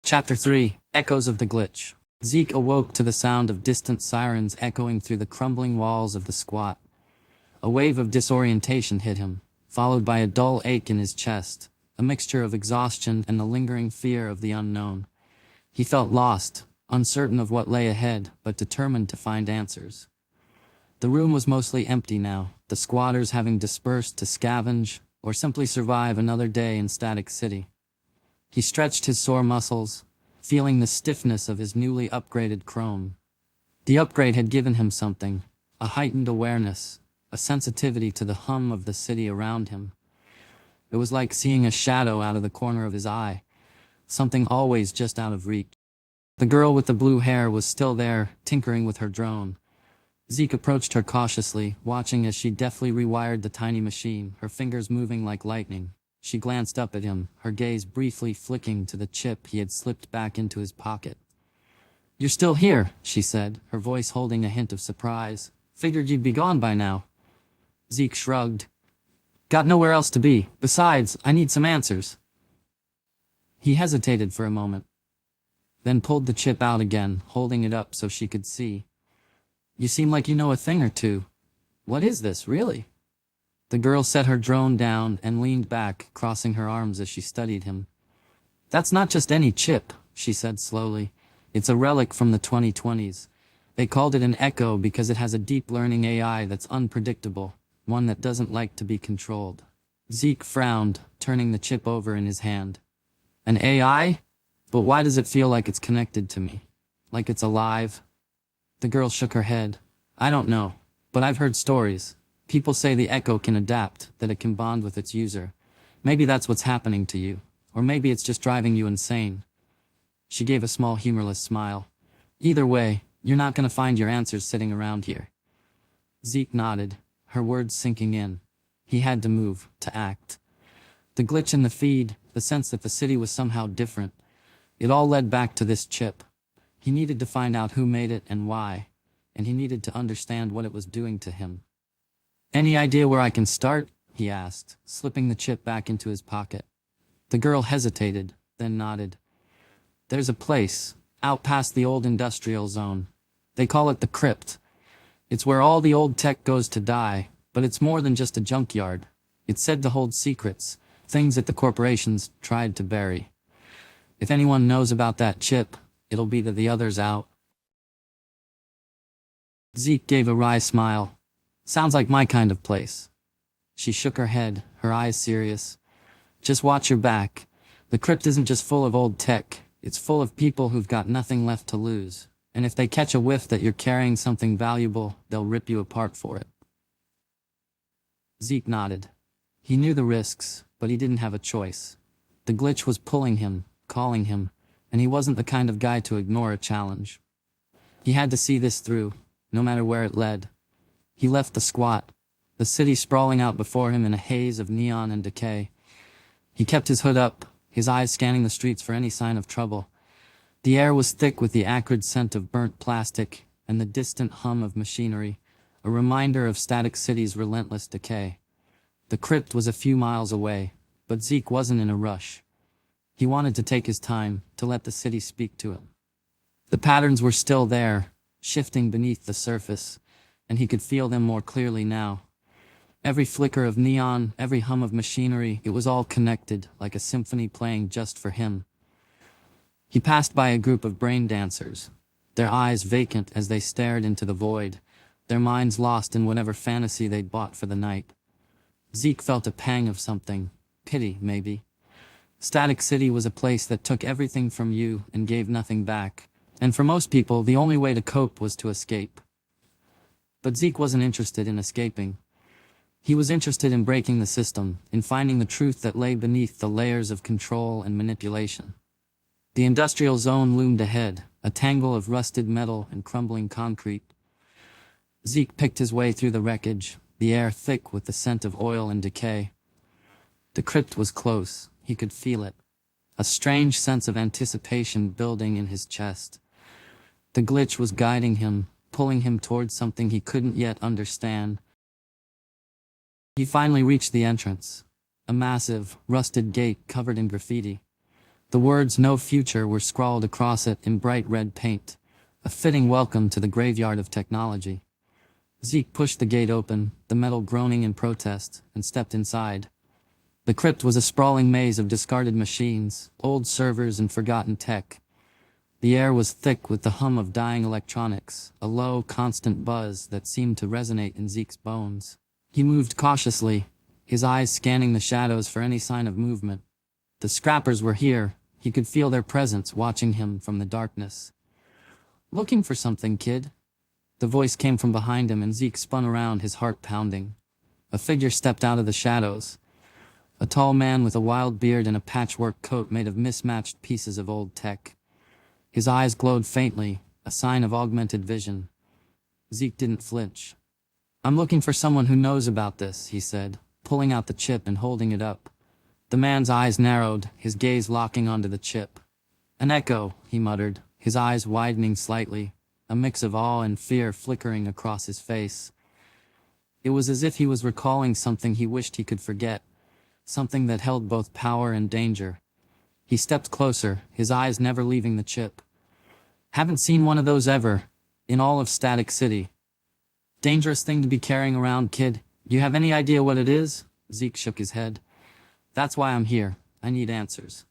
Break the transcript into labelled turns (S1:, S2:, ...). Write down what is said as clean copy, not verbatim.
S1: Chapter 3 Echoes of the Glitch. Zeke awoke to the sound of distant sirens echoing through the crumbling walls of the squat. A wave of disorientation hit him, followed by a dull ache in his chest, a mixture of exhaustion and the lingering fear of the unknown. He felt lost, uncertain of what lay ahead, but determined to find answers. The room was mostly empty now, the squatters having dispersed to scavenge or simply survive another day in Static City. He stretched his sore muscles, feeling the stiffness of his newly upgraded chrome. The upgrade had given him something, a heightened awareness, a sensitivity to the hum of the city around him. It was like seeing a shadow out of the corner of his eye, something always just out of reach. The girl with the blue hair was still there, tinkering with her drone. Zeke approached her cautiously, watching as she deftly rewired the tiny machine, her fingers moving like lightning. She glanced up at him, her gaze briefly flicking to the chip he had slipped back into his pocket. "You're still here," she said, her voice holding a hint of surprise. "Figured you'd be gone by now." Zeke shrugged. "Got nowhere else to be. Besides, I need some answers." He hesitated for a moment, then pulled the chip out again, holding it up so she could see. "You seem like you know a thing or two. What is this, really?" The girl set her drone down and leaned back, crossing her arms as she studied him. "That's not just any chip," she said slowly. "It's a relic from the 2020s. They called it an Echo because it has a deep learning AI that's unpredictable, one that doesn't like to be controlled." Zeke frowned, turning the chip over in his hand. "An AI? But why does it feel like it's connected to me? Like it's alive?" The girl shook her head. "I don't know, but I've heard stories. People say the Echo can adapt, that it can bond with its user. Maybe that's what's happening to you, or maybe it's just driving you insane." She gave a small humorless smile. "Either way, you're not going to find your answers sitting around here." Zeke nodded, her words sinking in. He had to move, to act. The glitch in the feed, the sense that the city was somehow different, it all led back to this chip. He needed to find out who made it and why, and he needed to understand what it was doing to him. "Any idea where I can start?" he asked, slipping the chip back into his pocket. The girl hesitated, then nodded. "There's a place, out past the old industrial zone. They call it the Crypt. It's where all the old tech goes to die, but it's more than just a junkyard. It's said to hold secrets, things that the corporations tried to bury. If anyone knows about that chip, it'll be to the others out." Zeke gave a wry smile. "Sounds like my kind of place." She shook her head, her eyes serious. "Just watch your back. The Crypt isn't just full of old tech, it's full of people who've got nothing left to lose. And if they catch a whiff that you're carrying something valuable, they'll rip you apart for it." Zeke nodded. He knew the risks, but he didn't have a choice. The glitch was pulling him, calling him, and he wasn't the kind of guy to ignore a challenge. He had to see this through, no matter where it led. He left the squat, the city sprawling out before him in a haze of neon and decay. He kept his hood up, his eyes scanning the streets for any sign of trouble. The air was thick with the acrid scent of burnt plastic and the distant hum of machinery, a reminder of Static City's relentless decay. The Crypt was a few miles away, but Zeke wasn't in a rush. He wanted to take his time, to let the city speak to him. The patterns were still there, shifting beneath the surface, and he could feel them more clearly now. Every flicker of neon, every hum of machinery, it was all connected, like a symphony playing just for him. He passed by a group of brain dancers, their eyes vacant as they stared into the void, their minds lost in whatever fantasy they'd bought for the night. Zeke felt a pang of something, pity maybe. Static City was a place that took everything from you and gave nothing back, and for most people the only way to cope was to escape. But Zeke wasn't interested in escaping. He was interested in breaking the system, in finding the truth that lay beneath the layers of control and manipulation. The industrial zone loomed ahead, a tangle of rusted metal and crumbling concrete. Zeke picked his way through the wreckage, the air thick with the scent of oil and decay. The Crypt was close, he could feel it, a strange sense of anticipation building in his chest. The glitch was guiding him, pulling him towards something he couldn't yet understand. He finally reached the entrance, a massive, rusted gate covered in graffiti. The words "no future" were scrawled across it in bright red paint, a fitting welcome to the graveyard of technology. Zeke pushed the gate open, the metal groaning in protest, and stepped inside. The crypt was a sprawling maze of discarded machines, old servers, and forgotten tech. The air was thick with the hum of dying electronics, a low, constant buzz that seemed to resonate in Zeke's bones. He moved cautiously, his eyes scanning the shadows for any sign of movement. The scrappers were here. He could feel their presence watching him from the darkness. "Looking for something, kid?" The voice came from behind him, and Zeke spun around, his heart pounding. A figure stepped out of the shadows. A tall man with a wild beard and a patchwork coat made of mismatched pieces of old tech. His eyes glowed faintly, a sign of augmented vision. Zeke didn't flinch. "I'm looking for someone who knows about this," he said, pulling out the chip and holding it up. The man's eyes narrowed, his gaze locking onto the chip. "An echo," he muttered, his eyes widening slightly, a mix of awe and fear flickering across his face. It was as if he was recalling something he wished he could forget, something that held both power and danger. He stepped closer, his eyes never leaving the chip. "Haven't seen one of those ever, in all of Static City." "Dangerous thing to be carrying around, kid. You have any idea what it is?" Zeke shook his head. "That's why I'm here. I need answers."